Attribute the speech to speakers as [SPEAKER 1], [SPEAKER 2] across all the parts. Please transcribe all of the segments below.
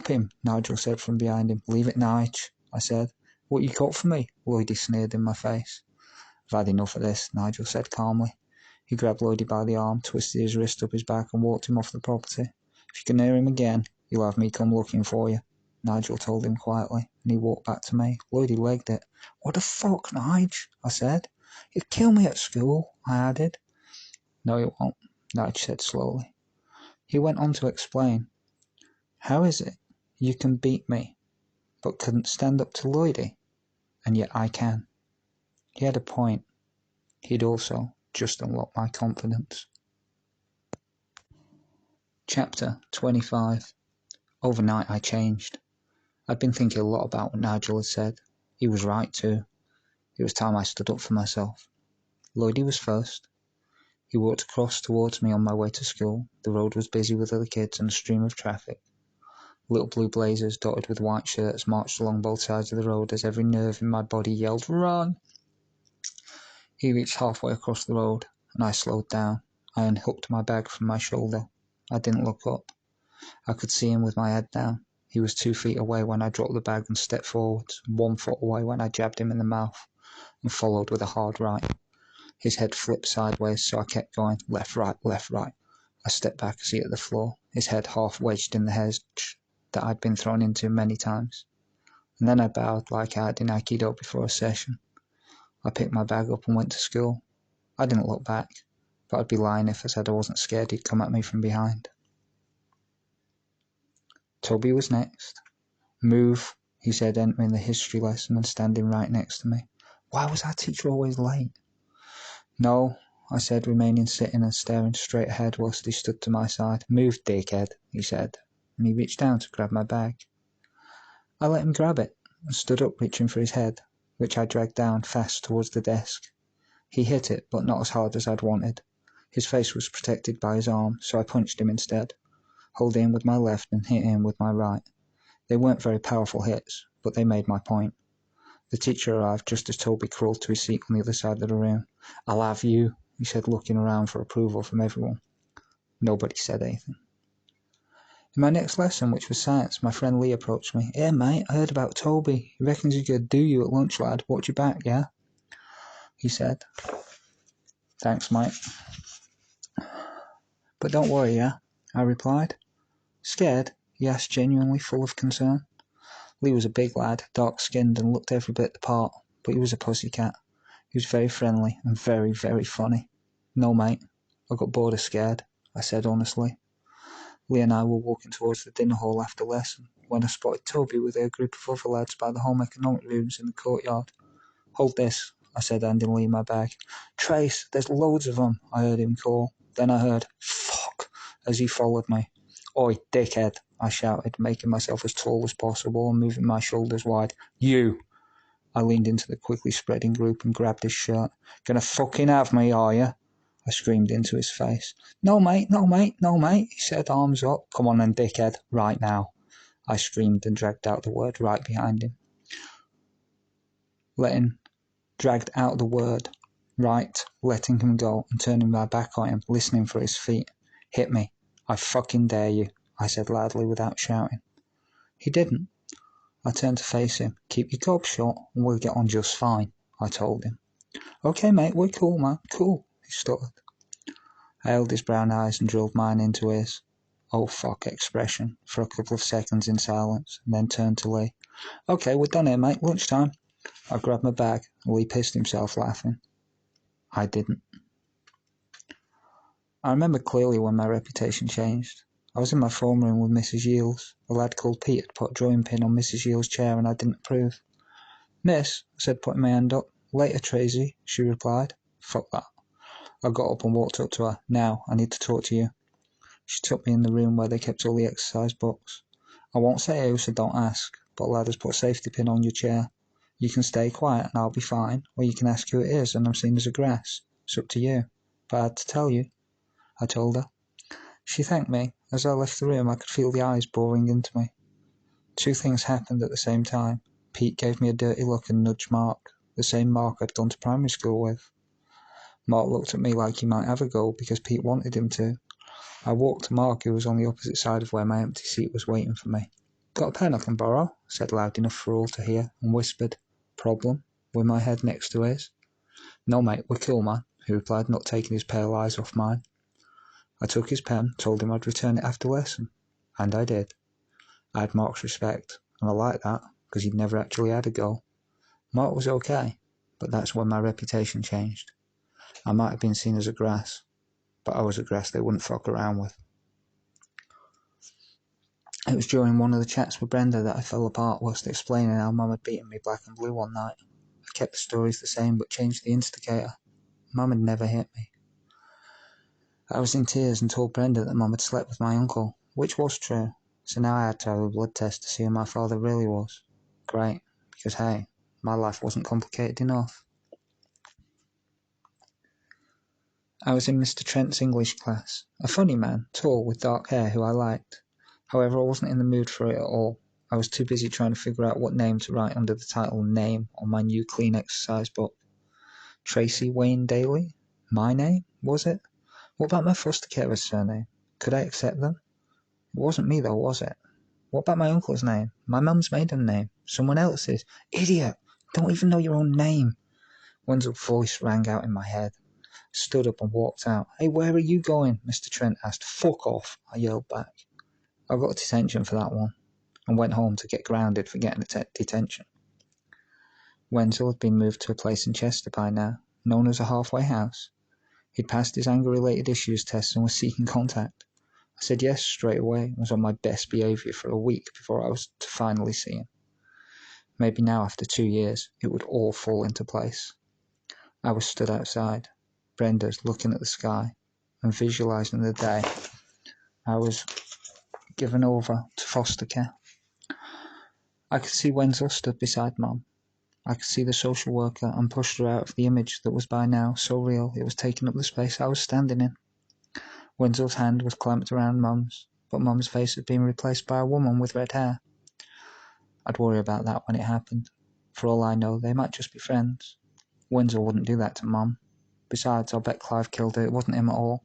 [SPEAKER 1] Stop him, Nigel said from behind him. Leave it, Nige, I said. What you got for me? Lloydie sneered in my face. I've had enough of this, Nigel said calmly. He grabbed Lloydie by the arm, twisted his wrist up his back and walked him off the property. If you can hear him again, you'll have me come looking for you, Nigel told him quietly, and he walked back to me. Lloydie legged it. What the fuck, Nige? I said. You'd kill me at school, I added. No, you won't, Nige said slowly. He went on to explain. How is it you can beat me, but couldn't stand up to Lloydie, and yet I can? He had a point. He'd also just unlocked my confidence. Chapter 25. Overnight I changed. I'd been thinking a lot about what Nigel had said. He was right too. It was time I stood up for myself. Lloydie was first. He walked across towards me on my way to school. The road was busy with other kids and a stream of traffic. Little blue blazers dotted with white shirts marched along both sides of the road as every nerve in my body yelled, Run! He reached halfway across the road, and I slowed down. I unhooked my bag from my shoulder. I didn't look up. I could see him with my head down. He was 2 feet away when I dropped the bag and stepped forwards, 1 foot away when I jabbed him in the mouth, and followed with a hard right. His head flipped sideways, so I kept going, left, right, left, right. I stepped back as he hit the floor, his head half wedged in the hedge that I'd been thrown into many times. And then I bowed like I had in Aikido before a session. I picked my bag up and went to school. I didn't look back, but I'd be lying if I said I wasn't scared he'd come at me from behind. Toby was next. Move, he said, entering the history lesson and standing right next to me. Why was our teacher always late? No, I said, remaining sitting and staring straight ahead whilst he stood to my side. Move, dickhead, he said, and he reached down to grab my bag. I let him grab it and stood up reaching for his head, which I dragged down fast towards the desk. He hit it, but not as hard as I'd wanted. His face was protected by his arm, so I punched him instead, holding him with my left and hitting him with my right. They weren't very powerful hits, but they made my point. The teacher arrived just as Toby crawled to his seat on the other side of the room. I'll have you, he said, looking around for approval from everyone. Nobody said anything. In my next lesson, which was science, my friend Lee approached me. Hey mate, I heard about Toby. He reckons he's going to do you at lunch, lad. Watch your back, yeah? He said. Thanks, mate. But don't worry, yeah? I replied. Scared? He asked, genuinely full of concern. Lee was a big lad, dark-skinned and looked every bit the part, but he was a pussycat. He was very friendly and very, very funny. No, mate, I got bored of scared, I said honestly. Lee and I were walking towards the dinner hall after lesson, when I spotted Toby with a group of other lads by the home economic rooms in the courtyard. Hold this, I said, handing Lee my bag. Trace, there's loads of them, I heard him call. Then I heard, fuck, as he followed me. Oi, dickhead, I shouted, making myself as tall as possible and moving my shoulders wide. You! I leaned into the quickly spreading group and grabbed his shirt. Gonna fucking have me, are you? I screamed into his face. No, mate, no, mate, no, mate, he said, arms up. Come on then, dickhead, right now. I screamed and dragged out the word right behind him. Dragged out the word right, letting him go and turning my back on him, listening for his feet. Hit me. I fucking dare you, I said loudly without shouting. He didn't. I turned to face him. Keep your gob shut and we'll get on just fine, I told him. Okay, mate, we're cool, man, cool, he stuttered. I held his brown eyes and drilled mine into his oh fuck expression for a couple of seconds in silence, and then turned to Lee. Okay, we're done here, mate, lunchtime. I grabbed my bag, and Lee pissed himself laughing. I didn't. I remember clearly when my reputation changed. I was in my form room with Mrs. Yields. A lad called Pete had put a drawing pin on Mrs. Yields' chair and I didn't approve. Miss, I said, putting my hand up. Later, Tracie, she replied. Fuck that. I got up and walked up to her. Now, I need to talk to you. She took me in the room where they kept all the exercise books. I won't say who, so don't ask, but a lad has put a safety pin on your chair. You can stay quiet and I'll be fine, or you can ask who it is and I'm seen as a grass. It's up to you. But I had to tell you, I told her. She thanked me. As I left the room, I could feel the eyes boring into me. Two things happened at the same time. Pete gave me a dirty look and nudged Mark, the same Mark I'd gone to primary school with. Mark looked at me like he might have a go because Pete wanted him to. I walked to Mark, who was on the opposite side of where my empty seat was waiting for me. "Got a pen I can borrow?" I said loud enough for all to hear, and whispered, "Problem?" with my head next to his. "No, mate, we're cool, man," he replied, not taking his pale eyes off mine. I took his pen, told him I'd return it after lesson. And I did. I had Mark's respect, and I liked that, because he'd never actually had a go. Mark was okay, but that's when my reputation changed. I might have been seen as a grass, but I was a grass they wouldn't fuck around with. It was during one of the chats with Brenda that I fell apart whilst explaining how Mum had beaten me black and blue one night. I kept the stories the same but changed the instigator. Mum had never hit me. I was in tears and told Brenda that Mum had slept with my uncle, which was true, so now I had to have a blood test to see who my father really was. Great, because hey, my life wasn't complicated enough. I was in Mr. Trent's English class, a funny man, tall, with dark hair, who I liked. However, I wasn't in the mood for it at all. I was too busy trying to figure out what name to write under the title Name on my new clean exercise book. Tracie Wayne Daly? My name, was it? What about my foster carer's surname? Could I accept them? It wasn't me though, was it? What about my uncle's name? My mum's maiden name? Someone else's? Idiot! Don't even know your own name! Wenzel's voice rang out in my head. I stood up and walked out. "Hey, where are you going?" Mr. Trent asked. "Fuck off," I yelled back. I got detention for that one, and went home to get grounded for getting detention. Wenzel had been moved to a place in Chester by now, known as a halfway house. He'd passed his anger-related issues test and was seeking contact. I said yes straight away and was on my best behaviour for a week before I was to finally see him. Maybe now, after 2 years, it would all fall into place. I was stood outside, Brenda's looking at the sky and visualising the day I was given over to foster care. I could see Wenzel stood beside Mum. I could see the social worker and pushed her out of the image that was by now so real it was taking up the space I was standing in. Wenzel's hand was clamped around Mum's, but Mum's face had been replaced by a woman with red hair. I'd worry about that when it happened. For all I know, they might just be friends. Wenzel wouldn't do that to Mum. Besides, I'll bet Clive killed her. It wasn't him at all.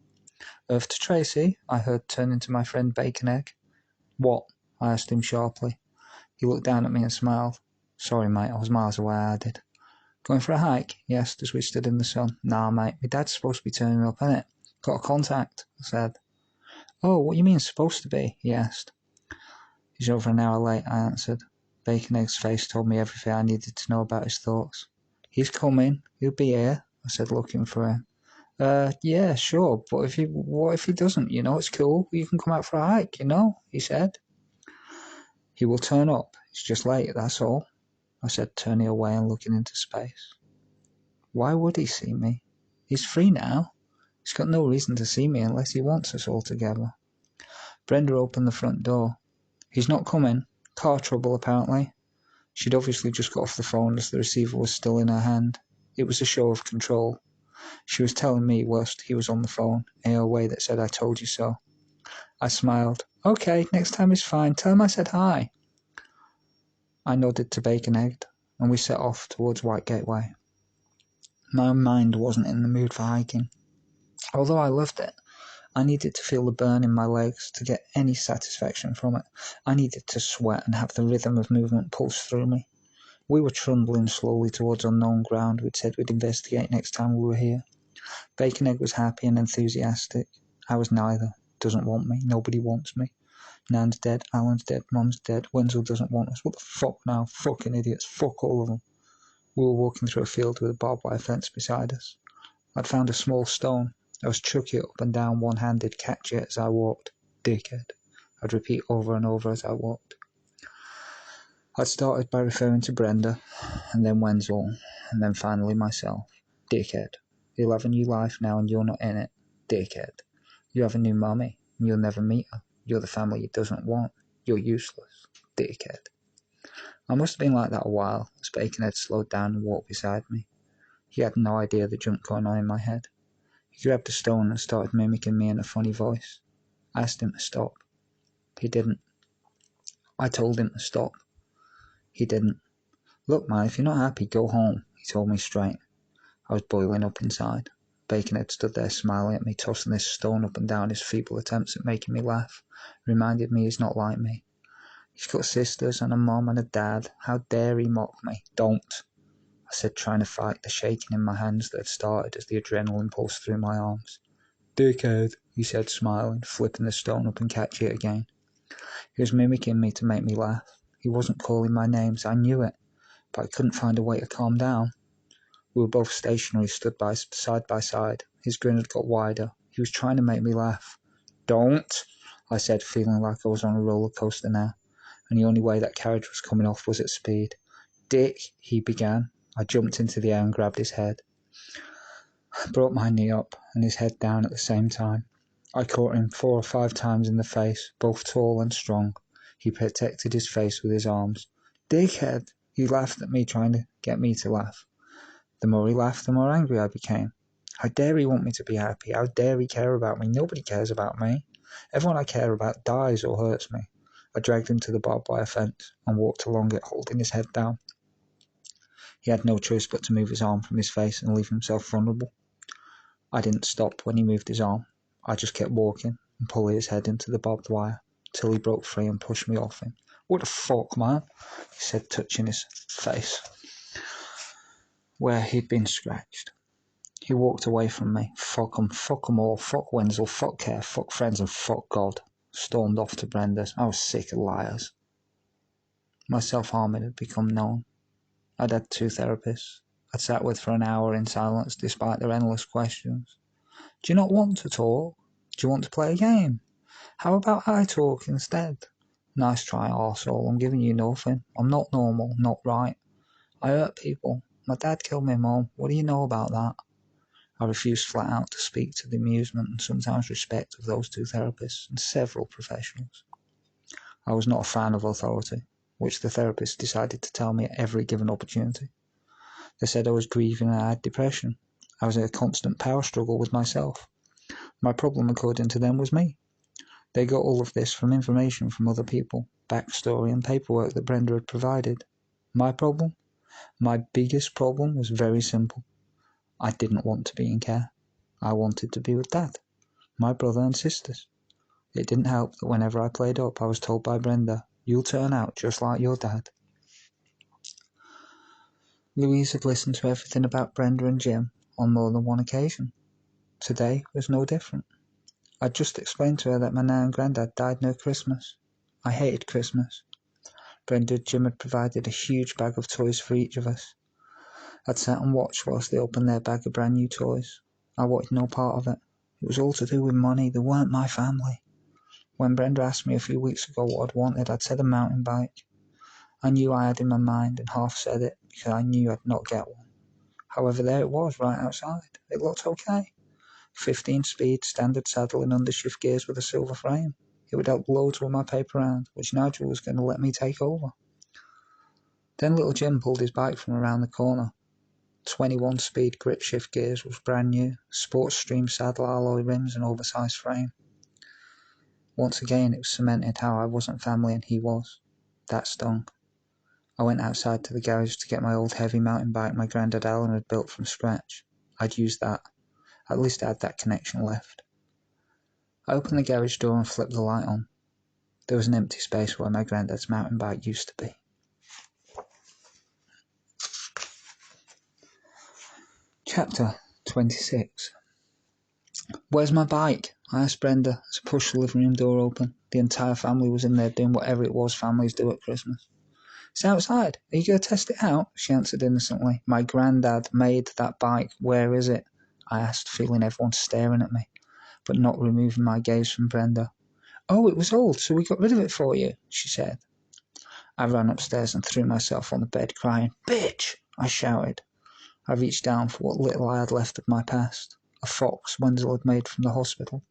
[SPEAKER 1] "Earth to Tracie," I heard turning to my friend Bacon Egg. "What?" I asked him sharply. He looked down at me and smiled. "Sorry, mate, I was miles away," I added. "Going for a hike?" he asked as we stood in the sun. "Nah, mate, my dad's supposed to be turning up, innit? Got a contact," I said. "Oh, what you mean supposed to be?" he asked. "He's over an hour late," I answered. Bacon Egg's face told me everything I needed to know about his thoughts. "He's coming. He'll be here," I said, looking for him. Yeah, sure, but what if he doesn't? It's cool. You can come out for a hike, he said. "He will turn up. He's just late, that's all," I said, turning away and looking into space. Why would he see me? He's free now. He's got no reason to see me unless he wants us all together. Brenda opened the front door. "He's not coming. Car trouble, apparently." She'd obviously just got off the phone as the receiver was still in her hand. It was a show of control. She was telling me whilst he was on the phone, in a way that said, "I told you so." I smiled. "Okay, next time is fine. Tell him I said hi." I nodded to Bacon Egg, and we set off towards White Gateway. My mind wasn't in the mood for hiking. Although I loved it, I needed to feel the burn in my legs to get any satisfaction from it. I needed to sweat and have the rhythm of movement pulse through me. We were trundling slowly towards unknown ground we'd said we'd investigate next time we were here. Bacon Egg was happy and enthusiastic. I was neither. Doesn't want me. Nobody wants me. Nan's dead. Alan's dead. Mum's dead. Wenzel doesn't want us. What the fuck now? Fucking idiots. Fuck all of them. We were walking through a field with a barbed wire fence beside us. I'd found a small stone. I was chucking it up and down one-handed, catch it as I walked. "Dickhead," I'd repeat over and over as I walked. I'd started by referring to Brenda, and then Wenzel, and then finally myself. "Dickhead. You'll have a new life now and you're not in it. Dickhead. You have a new mummy, and you'll never meet her. You're the family he doesn't want. You're useless. Dickhead." I must have been like that a while, as Bacon had slowed down and walked beside me. He had no idea the junk going on in my head. He grabbed a stone and started mimicking me in a funny voice. I asked him to stop. He didn't. I told him to stop. He didn't. "Look, man, if you're not happy, go home," he told me straight. I was boiling up inside. Bacon had stood there smiling at me, tossing this stone up and down. His feeble attempts at making me laugh reminded me he's not like me. He's got sisters and a mum and a dad. How dare he mock me? Don't, I said, trying to fight the shaking in my hands that had started as the adrenaline pulsed through my arms. Dickhead, he said, smiling, flipping the stone up and catching it again. He was mimicking me to make me laugh. He wasn't calling my names, I knew it, but I couldn't find a way to calm down. We were both stationary, stood side by side. His grin had got wider. He was trying to make me laugh. Don't, I said, feeling like I was on a roller coaster now, and the only way that carriage was coming off was at speed. Dick, he began. I jumped into the air and grabbed his head. I brought my knee up and his head down at the same time. I caught him 4 or 5 times in the face, both tall and strong. He protected his face with his arms. Dickhead! He laughed at me, trying to get me to laugh. The more he laughed, the more angry I became. How dare he want me to be happy? How dare he care about me? Nobody cares about me. Everyone I care about dies or hurts me. I dragged him to the barbed wire fence and walked along it, holding his head down. He had no choice but to move his arm from his face and leave himself vulnerable. I didn't stop when he moved his arm. I just kept walking and pulling his head into the barbed wire till he broke free and pushed me off him. What the fuck, man? He said, touching his face where he'd been scratched. He walked away from me. Fuck 'em all, fuck Wenzel, fuck care, fuck friends and fuck God. Stormed off to Brenda's. I was sick of liars. My self-harming had become known. I'd had 2 therapists. I'd sat with for an hour in silence despite their endless questions. Do you not want to talk? Do you want to play a game? How about I talk instead? Nice try, arsehole. I'm giving you nothing. I'm not normal, not right. I hurt people. My dad killed my mum. What do you know about that? I refused flat out to speak to the amusement and sometimes respect of those 2 therapists and several professionals. I was not a fan of authority, which the therapists decided to tell me at every given opportunity. They said I was grieving and I had depression. I was in a constant power struggle with myself. My problem, according to them, was me. They got all of this from information from other people, backstory and paperwork that Brenda had provided. My problem? My biggest problem was very simple. I didn't want to be in care. I wanted to be with Dad, my brother and sisters. It didn't help that whenever I played up, I was told by Brenda, "You'll turn out just like your dad." Louise had listened to everything about Brenda and Jim on more than one occasion. Today was no different. I'd just explained to her that my nan and granddad died near Christmas. I hated Christmas. Brenda and Jim had provided a huge bag of toys for each of us. I'd sat and watched whilst they opened their bag of brand new toys. I wanted no part of it. It was all to do with money. They weren't my family. When Brenda asked me a few weeks ago what I'd wanted, I'd said a mountain bike. I knew I had in my mind and half said it because I knew I'd not get one. However, there it was right outside. It looked okay. 15-speed, standard saddle and undershift gears with a silver frame. It would help loads with my paper round, which Nigel was going to let me take over. Then little Jim pulled his bike from around the corner. 21-speed grip shift gears was brand new, sports stream saddle alloy rims and oversized frame. Once again it was cemented how I wasn't family and he was. That stung. I went outside to the garage to get my old heavy mountain bike my granddad Alan had built from scratch. I'd use that. At least I had that connection left. I opened the garage door and flipped the light on. There was an empty space where my granddad's mountain bike used to be. Chapter 26. Where's my bike? I asked Brenda as I pushed the living room door open. The entire family was in there doing whatever it was families do at Christmas. It's outside. Are you going to test it out? She answered innocently. My granddad made that bike. Where is it? I asked, feeling everyone staring at me, but not removing my gaze from Brenda. Oh, it was old, so we got rid of it for you, she said. I ran upstairs and threw myself on the bed, crying, "Bitch!" I shouted. I reached down for what little I had left of my past, a fox Wenzel had made from the hospital,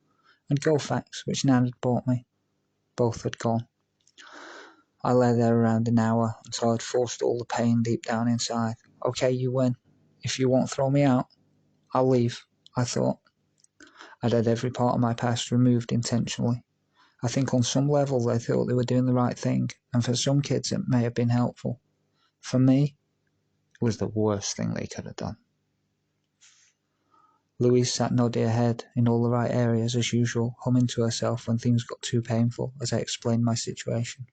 [SPEAKER 1] and Golfax, which Nan had bought me. Both had gone. I lay there around an hour until I'd forced all the pain deep down inside. Okay, you win. If you won't throw me out, I'll leave, I thought. I'd had every part of my past removed intentionally. I think on some level they thought they were doing the right thing, and for some kids it may have been helpful. For me, it was the worst thing they could have done. Louise sat nodding her head in all the right areas as usual, humming to herself when things got too painful as I explained my situation.